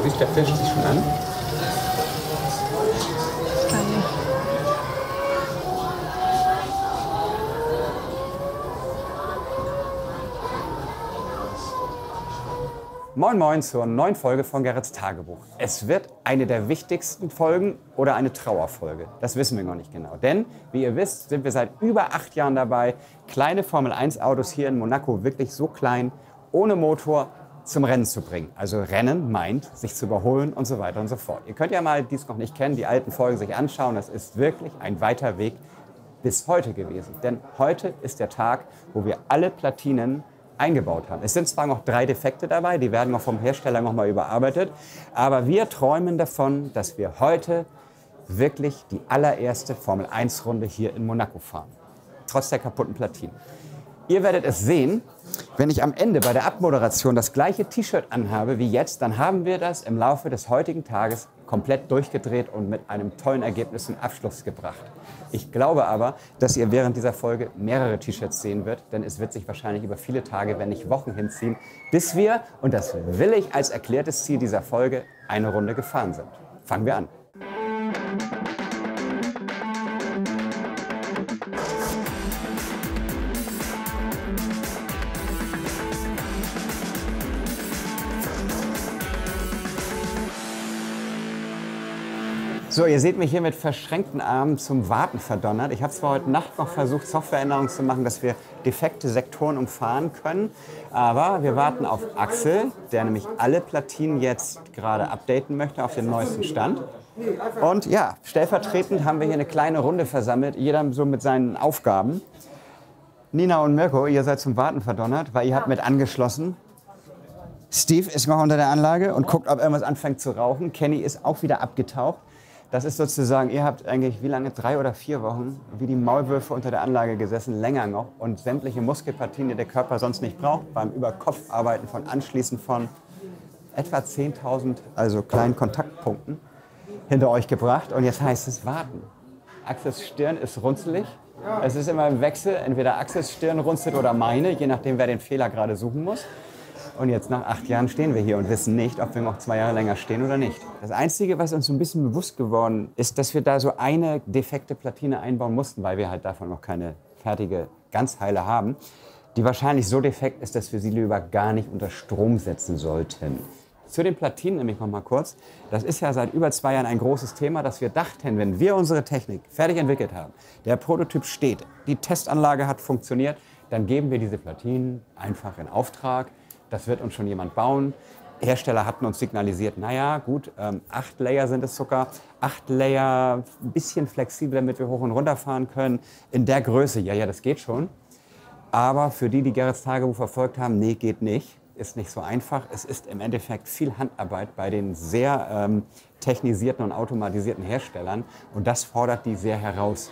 Riecht der Fisch sich schon an? Moin Moin zur neuen Folge von Gerrits Tagebuch. Es wird eine der wichtigsten Folgen oder eine Trauerfolge. Das wissen wir noch nicht genau. Denn, wie ihr wisst, sind wir seit über 8 Jahren dabei, kleine Formel-1-Autos hier in Monaco, wirklich so klein, ohne Motor, zum Rennen zu bringen. Also Rennen meint, sich zu überholen und so weiter und so fort. Ihr könnt ja mal, die es noch nicht kennen, die alten Folgen sich anschauen. Das ist wirklich ein weiter Weg bis heute gewesen. Denn heute ist der Tag, wo wir alle Platinen eingebaut haben. Es sind zwar noch 3 Defekte dabei, die werden noch vom Hersteller noch mal überarbeitet, aber wir träumen davon, dass wir heute wirklich die allererste Formel-1-Runde hier in Monaco fahren. Trotz der kaputten Platinen. Ihr werdet es sehen, wenn ich am Ende bei der Abmoderation das gleiche T-Shirt anhabe wie jetzt, dann haben wir das im Laufe des heutigen Tages komplett durchgedreht und mit einem tollen Ergebnis zum Abschluss gebracht. Ich glaube aber, dass ihr während dieser Folge mehrere T-Shirts sehen wird, denn es wird sich wahrscheinlich über viele Tage, wenn nicht Wochen hinziehen, bis wir, und das will ich als erklärtes Ziel dieser Folge, eine Runde gefahren sind. Fangen wir an. So, ihr seht mich hier mit verschränkten Armen zum Warten verdonnert. Ich habe zwar heute Nacht noch versucht, Softwareänderungen zu machen, dass wir defekte Sektoren umfahren können, aber wir warten auf Axel, der nämlich alle Platinen jetzt gerade updaten möchte auf den neuesten Stand. Und ja, stellvertretend haben wir hier eine kleine Runde versammelt, jeder so mit seinen Aufgaben. Nina und Mirko, ihr seid zum Warten verdonnert, weil ihr habt mit angeschlossen. Steve ist noch unter der Anlage und guckt, ob irgendwas anfängt zu rauchen. Kenny ist auch wieder abgetaucht. Das ist sozusagen, ihr habt eigentlich, wie lange, 3 oder 4 Wochen, wie die Maulwürfe unter der Anlage gesessen, länger noch. Und sämtliche Muskelpartien, die der Körper sonst nicht braucht, beim Überkopfarbeiten von Anschließen von etwa 10.000, also kleinen Kontaktpunkten, hinter euch gebracht. Und jetzt heißt es warten. Axels Stirn ist runzelig. Es ist immer im Wechsel, entweder Axels Stirn runzelt oder meine, je nachdem, wer den Fehler gerade suchen muss. Und jetzt nach 8 Jahren stehen wir hier und wissen nicht, ob wir noch 2 Jahre länger stehen oder nicht. Das Einzige, was uns so ein bisschen bewusst geworden ist, dass wir da so eine defekte Platine einbauen mussten, weil wir halt davon noch keine fertige Ganzheile haben, die wahrscheinlich so defekt ist, dass wir sie lieber gar nicht unter Strom setzen sollten. Zu den Platinen nämlich noch mal kurz. Das ist ja seit über 2 Jahren ein großes Thema, dass wir dachten, wenn wir unsere Technik fertig entwickelt haben, der Prototyp steht, die Testanlage hat funktioniert, dann geben wir diese Platinen einfach in Auftrag. Das wird uns schon jemand bauen. Hersteller hatten uns signalisiert, naja, gut, 8 Layer sind es sogar. 8 Layer, ein bisschen flexibel, damit wir hoch und runter fahren können. In der Größe, ja, das geht schon. Aber für die, die Gerrits Tagebuch verfolgt haben, nee, geht nicht. Ist nicht so einfach. Es ist im Endeffekt viel Handarbeit bei den sehr technisierten und automatisierten Herstellern. Und das fordert die sehr heraus.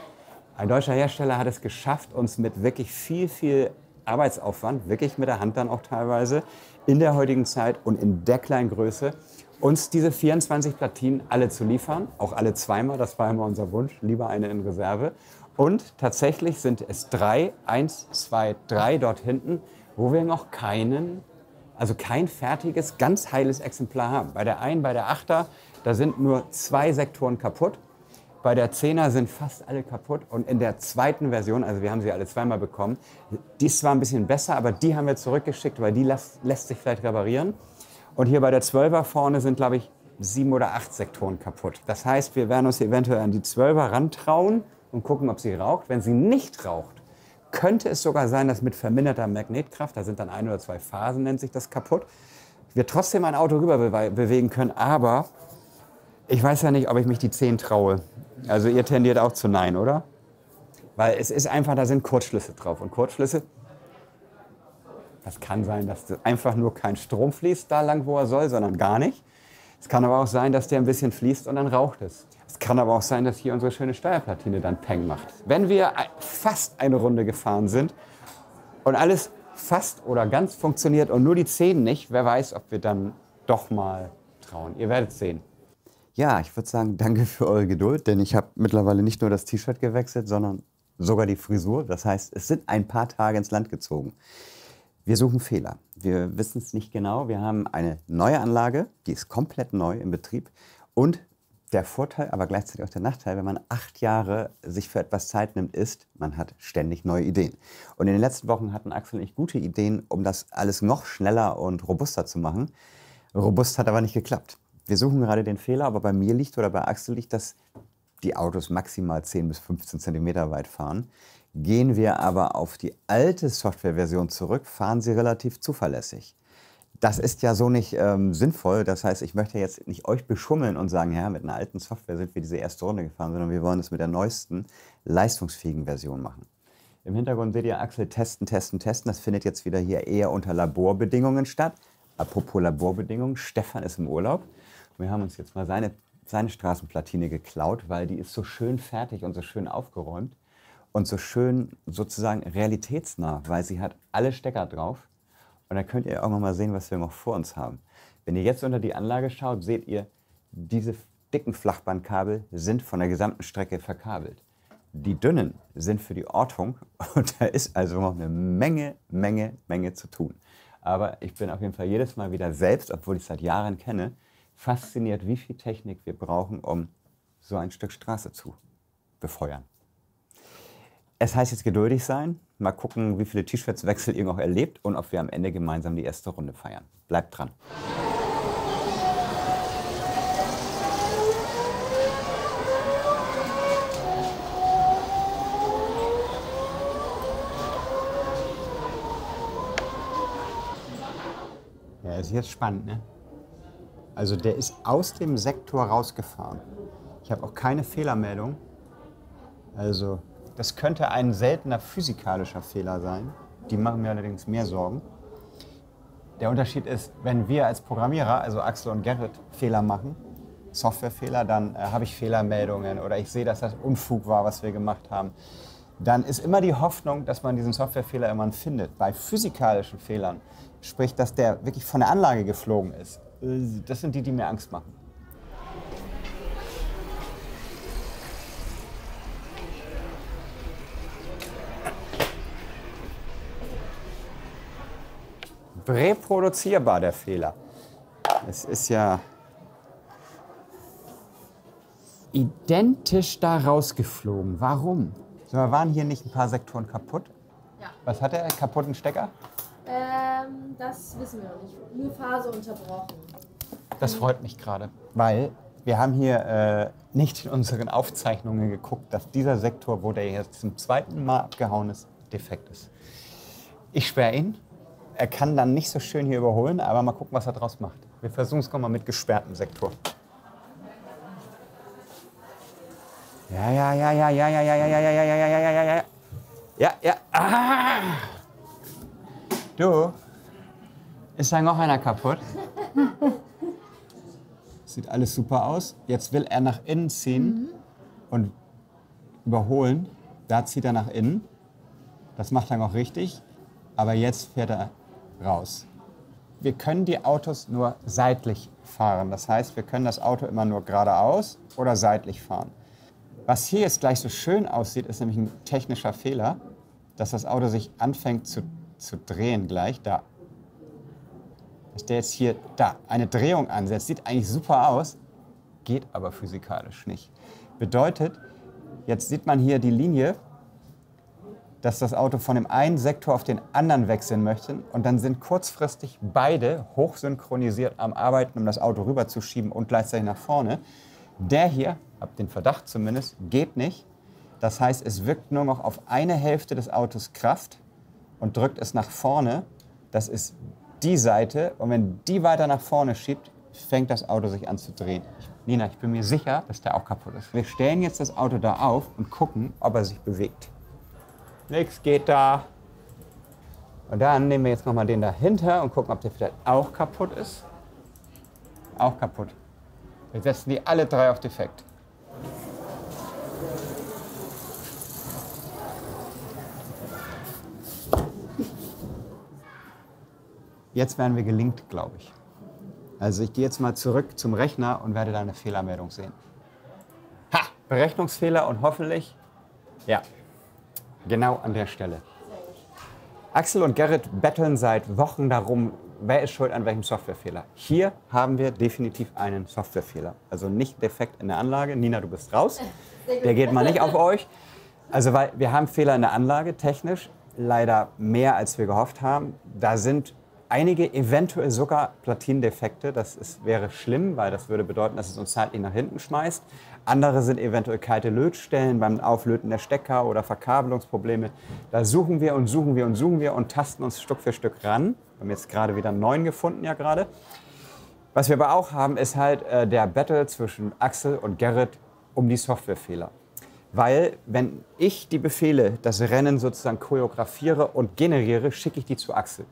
Ein deutscher Hersteller hat es geschafft, uns mit wirklich viel Arbeitsaufwand, wirklich mit der Hand dann auch teilweise, in der heutigen Zeit und in der kleinen Größe, uns diese 24 Platinen alle zu liefern, auch alle zweimal, das war immer unser Wunsch, lieber eine in Reserve. Und tatsächlich sind es 3, 1, 2, 3 dort hinten, wo wir noch kein fertiges, ganz heiles Exemplar haben. Bei der 1, bei der 8er, da sind nur 2 Sektoren kaputt. Bei der 10er sind fast alle kaputt und in der zweiten Version, also wir haben sie alle zweimal bekommen, die ist zwar ein bisschen besser, aber die haben wir zurückgeschickt, weil die lässt sich vielleicht reparieren. Und hier bei der 12er vorne sind, glaube ich, 7 oder 8 Sektoren kaputt. Das heißt, wir werden uns eventuell an die 12er rantrauen und gucken, ob sie raucht. Wenn sie nicht raucht, könnte es sogar sein, dass mit verminderter Magnetkraft, da sind dann 1 oder 2 Phasen, nennt sich das, kaputt, wir trotzdem ein Auto rüber bewegen können, aber ich weiß ja nicht, ob ich mich die 10 traue. Also ihr tendiert auch zu Nein, oder? Weil es ist einfach, da sind Kurzschlüsse drauf. Und Kurzschlüsse, das kann sein, dass einfach nur kein Strom fließt da lang, wo er soll, sondern gar nicht. Es kann aber auch sein, dass der ein bisschen fließt und dann raucht es. Es kann aber auch sein, dass hier unsere schöne Steuerplatine dann Peng macht. Wenn wir fast eine Runde gefahren sind und alles fast oder ganz funktioniert und nur die 10 nicht, wer weiß, ob wir dann doch mal trauen. Ihr werdet sehen. Ja, ich würde sagen, danke für eure Geduld, denn ich habe mittlerweile nicht nur das T-Shirt gewechselt, sondern sogar die Frisur. Das heißt, es sind ein paar Tage ins Land gezogen. Wir suchen Fehler. Wir wissen es nicht genau. Wir haben eine neue Anlage, die ist komplett neu im Betrieb. Und der Vorteil, aber gleichzeitig auch der Nachteil, wenn man 8 Jahre sich für etwas Zeit nimmt, ist, man hat ständig neue Ideen. Und in den letzten Wochen hatten Axel und ich gute Ideen, um das alles noch schneller und robuster zu machen. Robust hat aber nicht geklappt. Wir suchen gerade den Fehler, aber bei mir liegt oder bei Axel liegt, dass die Autos maximal 10 bis 15 Zentimeter weit fahren. Gehen wir aber auf die alte Softwareversion zurück, fahren sie relativ zuverlässig. Das ist ja so nicht sinnvoll. Das heißt, ich möchte jetzt nicht euch beschummeln und sagen, ja, mit einer alten Software sind wir diese erste Runde gefahren, sondern wir wollen es mit der neuesten, leistungsfähigen Version machen. Im Hintergrund seht ihr Axel testen, testen, testen. Das findet jetzt wieder hier eher unter Laborbedingungen statt. Apropos Laborbedingungen, Stefan ist im Urlaub. Wir haben uns jetzt mal seine Straßenplatine geklaut, weil die ist so schön fertig und so schön aufgeräumt und so schön sozusagen realitätsnah, weil sie hat alle Stecker drauf. Und dann könnt ihr auch noch mal sehen, was wir noch vor uns haben. Wenn ihr jetzt unter die Anlage schaut, seht ihr, diese dicken Flachbandkabel sind von der gesamten Strecke verkabelt. Die dünnen sind für die Ortung und da ist also noch eine Menge zu tun. Aber ich bin auf jeden Fall jedes Mal wieder selbst, obwohl ich es seit Jahren kenne, fasziniert, wie viel Technik wir brauchen, um so ein Stück Straße zu befeuern. Es heißt jetzt geduldig sein, mal gucken, wie viele T-Shirts-Wechsel ihr noch erlebt und ob wir am Ende gemeinsam die erste Runde feiern. Bleibt dran. Ja, das ist jetzt spannend, ne? Also der ist aus dem Sektor rausgefahren. Ich habe auch keine Fehlermeldung. Also das könnte ein seltener physikalischer Fehler sein. Die machen mir allerdings mehr Sorgen. Der Unterschied ist, wenn wir als Programmierer, also Axel und Gerrit, Fehler machen, Softwarefehler, dann habe ich Fehlermeldungen oder ich sehe, dass das Unfug war, was wir gemacht haben. Dann ist immer die Hoffnung, dass man diesen Softwarefehler irgendwann findet. Bei physikalischen Fehlern, sprich, dass der wirklich von der Anlage geflogen ist, das sind die, die mir Angst machen. Reproduzierbar, der Fehler. Es ist ja identisch da rausgeflogen. Warum? So, waren hier nicht ein paar Sektoren kaputt? Ja. Was hat er? Kaputten Stecker? Das wissen wir noch nicht. Nur Phase unterbrochen. Das freut mich gerade, weil wir haben hier nicht in unseren Aufzeichnungen geguckt, dass dieser Sektor, wo der jetzt zum zweiten Mal abgehauen ist, defekt ist. Ich sperre ihn. Er kann dann nicht so schön hier überholen, aber mal gucken, was er draus macht. Wir versuchen es mal mit gesperrtem Sektor. Ja. Ah! Du, ist da noch einer kaputt? Sieht alles super aus. Jetzt will er nach innen ziehen und überholen. Da zieht er nach innen. Das macht er noch richtig. Aber jetzt fährt er raus. Wir können die Autos nur seitlich fahren. Das heißt, wir können das Auto immer nur geradeaus oder seitlich fahren. Was hier jetzt gleich so schön aussieht, ist nämlich ein technischer Fehler, dass das Auto sich anfängt zu drehen gleich. Da. Dass der jetzt hier da eine Drehung ansetzt. Sieht eigentlich super aus, geht aber physikalisch nicht. Bedeutet, jetzt sieht man hier die Linie, dass das Auto von dem einen Sektor auf den anderen wechseln möchte und dann sind kurzfristig beide hochsynchronisiert am Arbeiten, um das Auto rüberzuschieben und gleichzeitig nach vorne. Der hier, hab den Verdacht zumindest, geht nicht. Das heißt, es wirkt nur noch auf eine Hälfte des Autos Kraft und drückt es nach vorne. Das ist die Seite und wenn die weiter nach vorne schiebt, fängt das Auto sich an zu drehen. Nina, ich bin mir sicher, dass der auch kaputt ist. Wir stellen jetzt das Auto da auf und gucken, ob er sich bewegt. Nichts geht da. Und dann nehmen wir jetzt nochmal den dahinter und gucken, ob der vielleicht auch kaputt ist. Auch kaputt. Wir setzen die alle drei auf defekt. Jetzt werden wir gelingt, glaube ich. Also ich gehe jetzt mal zurück zum Rechner und werde da eine Fehlermeldung sehen. Ha! Berechnungsfehler und hoffentlich, ja, genau an der Stelle. Axel und Gerrit betteln seit Wochen darum, wer ist schuld an welchem Softwarefehler. Hier haben wir definitiv einen Softwarefehler. Also nicht defekt in der Anlage. Nina, du bist raus. Der geht mal nicht auf euch. Also weil wir haben Fehler in der Anlage, technisch. Leider mehr, als wir gehofft haben. Da sind einige eventuell sogar Platinendefekte. Wäre schlimm, weil das würde bedeuten, dass es uns zeitlich nach hinten schmeißt. Andere sind eventuell kalte Lötstellen beim Auflöten der Stecker oder Verkabelungsprobleme. Da suchen wir und suchen wir und suchen wir und tasten uns Stück für Stück ran. Wir haben jetzt gerade wieder 9 gefunden, ja gerade. Was wir aber auch haben, ist halt der Battle zwischen Axel und Gerrit um die Softwarefehler. Weil, wenn ich die Befehle, das Rennen sozusagen choreografiere und generiere, schicke ich die zu Axel.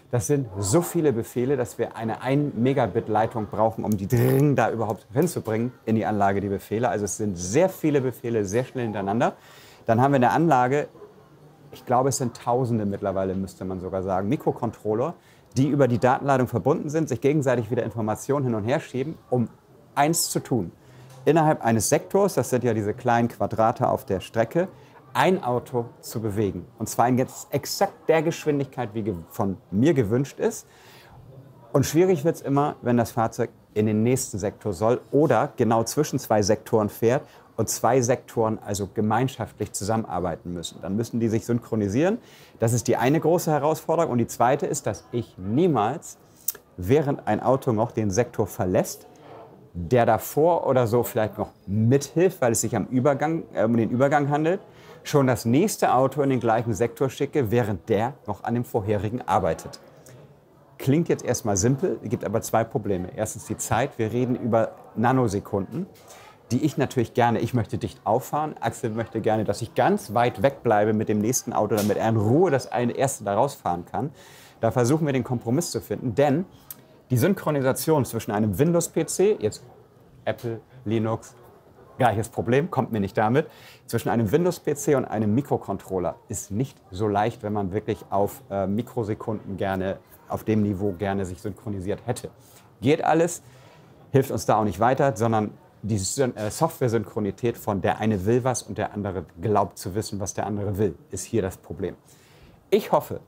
Das sind so viele Befehle, dass wir eine 1 Megabit Leitung brauchen, um die dringend da überhaupt hinzubringen in die Anlage, die Befehle. Also es sind sehr viele Befehle, sehr schnell hintereinander. Dann haben wir in der Anlage, ich glaube es sind Tausende mittlerweile, müsste man sogar sagen, Mikrocontroller, die über die Datenleitung verbunden sind, sich gegenseitig wieder Informationen hin und her schieben, um eins zu tun. Innerhalb eines Sektors, das sind ja diese kleinen Quadrate auf der Strecke, ein Auto zu bewegen. Und zwar in jetzt exakt der Geschwindigkeit, wie von mir gewünscht ist. Und schwierig wird es immer, wenn das Fahrzeug in den nächsten Sektor soll oder genau zwischen 2 Sektoren fährt und 2 Sektoren also gemeinschaftlich zusammenarbeiten müssen. Dann müssen die sich synchronisieren. Das ist die eine große Herausforderung. Und die zweite ist, dass ich niemals, während ein Auto noch den Sektor verlässt, der davor oder so vielleicht noch mithilft, weil es sich um den Übergang handelt, schon das nächste Auto in den gleichen Sektor schicke, während der noch an dem vorherigen arbeitet. Klingt jetzt erstmal simpel, gibt aber 2 Probleme. Erstens die Zeit, wir reden über Nanosekunden, die ich natürlich gerne, ich möchte dicht auffahren, Axel möchte gerne, dass ich ganz weit weg bleibe mit dem nächsten Auto, damit er in Ruhe das erste da rausfahren kann. Da versuchen wir den Kompromiss zu finden, denn die Synchronisation zwischen einem Windows-PC, jetzt Apple, Linux, gleiches Problem, kommt mir nicht damit, zwischen einem Windows-PC und einem Mikrocontroller ist nicht so leicht, wenn man wirklich auf Mikrosekunden gerne, auf dem Niveau gerne sich synchronisiert hätte. Geht alles, hilft uns da auch nicht weiter, sondern die Software-Synchronität von der eine will was und der andere glaubt zu wissen, was der andere will, ist hier das Problem. Ich hoffe,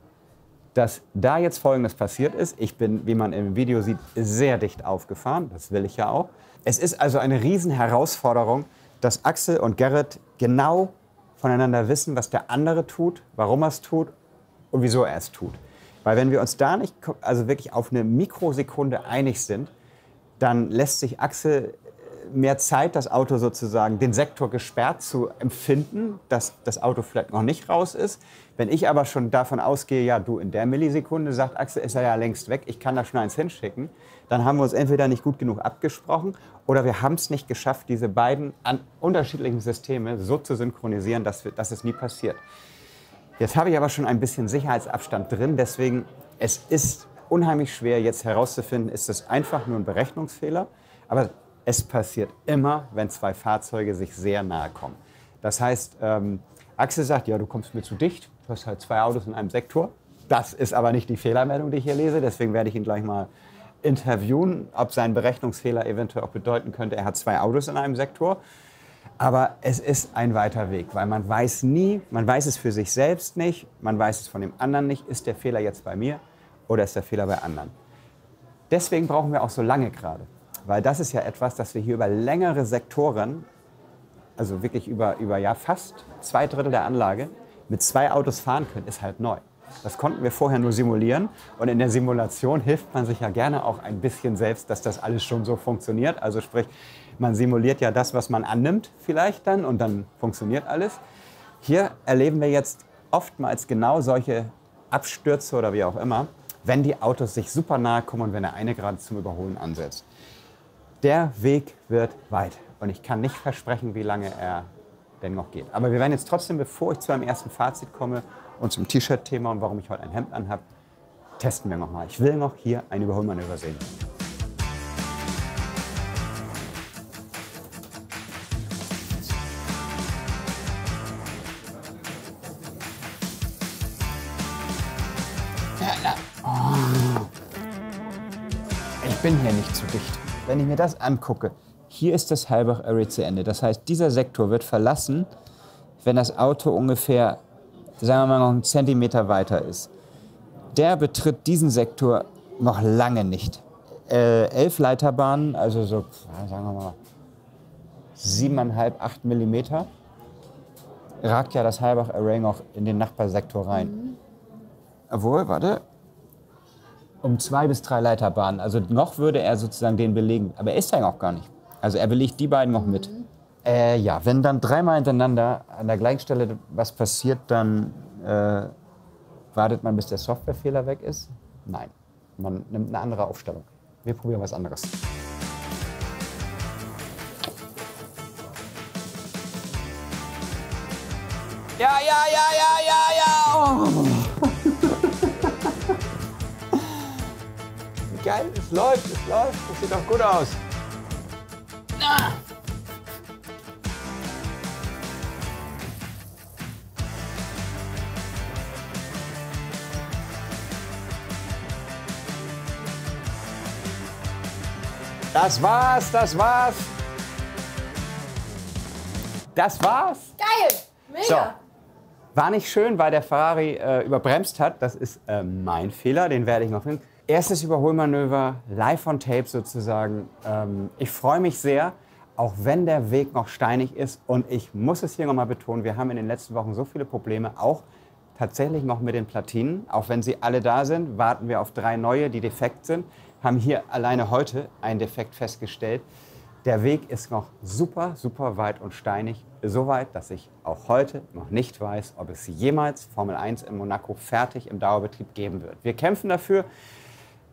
dass da jetzt Folgendes passiert ist. Ich bin, wie man im Video sieht, sehr dicht aufgefahren. Das will ich ja auch. Es ist also eine Riesenherausforderung, dass Axel und Gerrit genau voneinander wissen, was der andere tut, warum er es tut und wieso er es tut. Weil wenn wir uns da nicht also wirklich auf eine Mikrosekunde einig sind, dann lässt sich Axel mehr Zeit, das Auto sozusagen, den Sektor gesperrt zu empfinden, dass das Auto vielleicht noch nicht raus ist. Wenn ich aber schon davon ausgehe, ja du, in der Millisekunde, sagt Axel, ist er ja längst weg, ich kann da schon eins hinschicken, dann haben wir uns entweder nicht gut genug abgesprochen oder wir haben es nicht geschafft, diese beiden unterschiedlichen Systeme so zu synchronisieren, dass es nie passiert. Jetzt habe ich aber schon ein bisschen Sicherheitsabstand drin, deswegen es ist unheimlich schwer jetzt herauszufinden, ist es einfach nur ein Berechnungsfehler, aber es passiert immer, wenn 2 Fahrzeuge sich sehr nahe kommen. Das heißt, Axel sagt, ja, du kommst mir zu dicht, du hast halt 2 Autos in einem Sektor. Das ist aber nicht die Fehlermeldung, die ich hier lese, deswegen werde ich ihn gleich mal interviewen, ob sein Berechnungsfehler eventuell auch bedeuten könnte, er hat 2 Autos in einem Sektor. Aber es ist ein weiter Weg, weil man weiß nie, man weiß es für sich selbst nicht, man weiß es von dem anderen nicht, ist der Fehler jetzt bei mir oder ist der Fehler bei anderen. Deswegen brauchen wir auch so lange gerade. Weil das ist ja etwas, das wir hier über längere Sektoren, also wirklich über ja, fast 2/3 der Anlage, mit 2 Autos fahren können, ist halt neu. Das konnten wir vorher nur simulieren. Und in der Simulation hilft man sich ja gerne auch ein bisschen selbst, dass das alles schon so funktioniert. Also sprich, man simuliert ja das, was man annimmt vielleicht dann und dann funktioniert alles. Hier erleben wir jetzt oftmals genau solche Abstürze oder wie auch immer, wenn die Autos sich super nahe kommen und wenn der eine gerade zum Überholen ansetzt. Der Weg wird weit und ich kann nicht versprechen, wie lange er denn noch geht. Aber wir werden jetzt trotzdem, bevor ich zu einem ersten Fazit komme und zum T-Shirt-Thema und warum ich heute ein Hemd anhabe, testen wir nochmal. Ich will noch hier ein Überholmanöver sehen. Ich bin hier nicht zu dicht. Wenn ich mir das angucke, hier ist das Halbach Area zu Ende. Das heißt, dieser Sektor wird verlassen, wenn das Auto ungefähr, sagen wir mal, noch einen Zentimeter weiter ist. der betritt diesen Sektor noch lange nicht. 11 Leiterbahnen, also so, sagen wir mal, 7,5, 8 Millimeter, ragt ja das Halbach-Array noch in den Nachbarsektor rein. Obwohl, warte, um 2 bis 3 Leiterbahnen, also noch würde er sozusagen den belegen, aber er ist ja auch gar nicht. Also er belegt die beiden noch mit. Ja, wenn dann 3-mal hintereinander an der gleichen Stelle was passiert, dann wartet man, bis der Softwarefehler weg ist? Nein, man nimmt eine andere Aufstellung. Wir probieren was anderes. Ja, ja, ja, ja, ja, ja. Oh. Geil, es läuft, es läuft. Das sieht doch gut aus. Ah. Das war's, das war's. Das war's. Geil, mega. So. War nicht schön, weil der Ferrari überbremst hat. Das ist mein Fehler, den werde ich noch finden. Erstes Überholmanöver, live on tape sozusagen. Ich freue mich sehr, auch wenn der Weg noch steinig ist. Und ich muss es hier nochmal betonen, wir haben in den letzten Wochen so viele Probleme, auch tatsächlich noch mit den Platinen. Auch wenn sie alle da sind, warten wir auf 3 neue, die defekt sind. Haben hier alleine heute einen Defekt festgestellt. Der Weg ist noch super, super weit und steinig. So weit, dass ich auch heute noch nicht weiß, ob es jemals Formel 1 in Monaco fertig im Dauerbetrieb geben wird. Wir kämpfen dafür.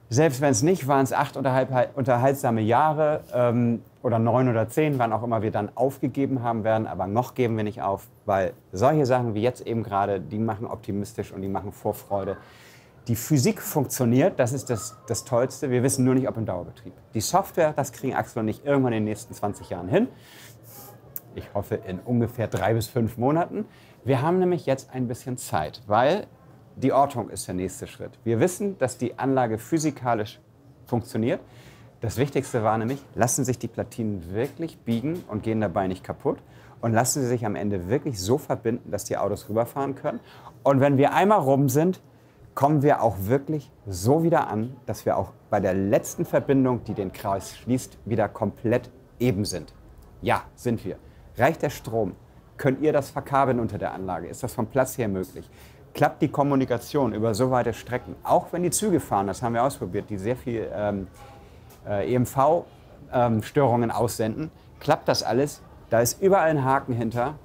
Selbst wenn es nicht, waren es 8 unterhaltsame Jahre oder 9 oder 10, wann auch immer wir dann aufgegeben haben werden. Aber noch geben wir nicht auf, weil solche Sachen wie jetzt eben gerade, die machen optimistisch und die machen Vorfreude. Die Physik funktioniert, das ist das Tollste. Wir wissen nur nicht, ob im Dauerbetrieb. Die Software, das kriegen Axel und ich irgendwann in den nächsten 20 Jahren hin. Ich hoffe in ungefähr 3 bis 5 Monaten. Wir haben nämlich jetzt ein bisschen Zeit, weil die Ortung ist der nächste Schritt. Wir wissen, dass die Anlage physikalisch funktioniert. Das Wichtigste war nämlich, lassen sich die Platinen wirklich biegen und gehen dabei nicht kaputt. Und lassen sie sich am Ende wirklich so verbinden, dass die Autos rüberfahren können. Und wenn wir einmal rum sind, kommen wir auch wirklich so wieder an, dass wir auch bei der letzten Verbindung, die den Kreis schließt, wieder komplett eben sind. Ja, sind wir. Reicht der Strom? Könnt ihr das verkabeln unter der Anlage? Ist das vom Platz her möglich? Klappt die Kommunikation über so weite Strecken? Auch wenn die Züge fahren, das haben wir ausprobiert, die sehr viel EMV-Störungen aussenden. Klappt das alles? Da ist überall ein Haken hinter,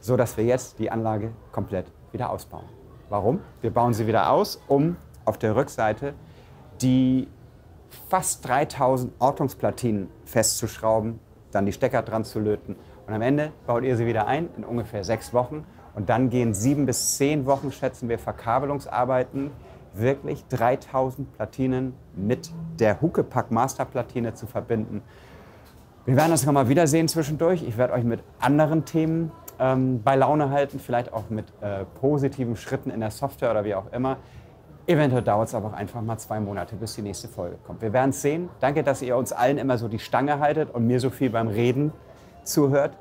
sodass wir jetzt die Anlage komplett wieder ausbauen. Warum? Wir bauen sie wieder aus, um auf der Rückseite die fast 3000 Ortungsplatinen festzuschrauben, dann die Stecker dran zu löten. Und am Ende baut ihr sie wieder ein, in ungefähr 6 Wochen. Und dann gehen 7 bis 10 Wochen, schätzen wir, Verkabelungsarbeiten, wirklich 3000 Platinen mit der Huckepack Masterplatine zu verbinden. Wir werden uns nochmal wiedersehen zwischendurch. Ich werde euch mit anderen Themen bei Laune halten, vielleicht auch mit positiven Schritten in der Software oder wie auch immer. Eventuell dauert es aber auch einfach mal 2 Monate, bis die nächste Folge kommt. Wir werden es sehen. Danke, dass ihr uns allen immer so die Stange haltet und mir so viel beim Reden zuhört.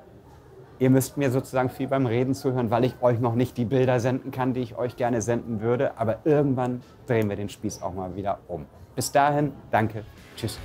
Ihr müsst mir sozusagen viel beim Reden zuhören, weil ich euch noch nicht die Bilder senden kann, die ich euch gerne senden würde. Aber irgendwann drehen wir den Spieß auch mal wieder um. Bis dahin, danke, tschüss.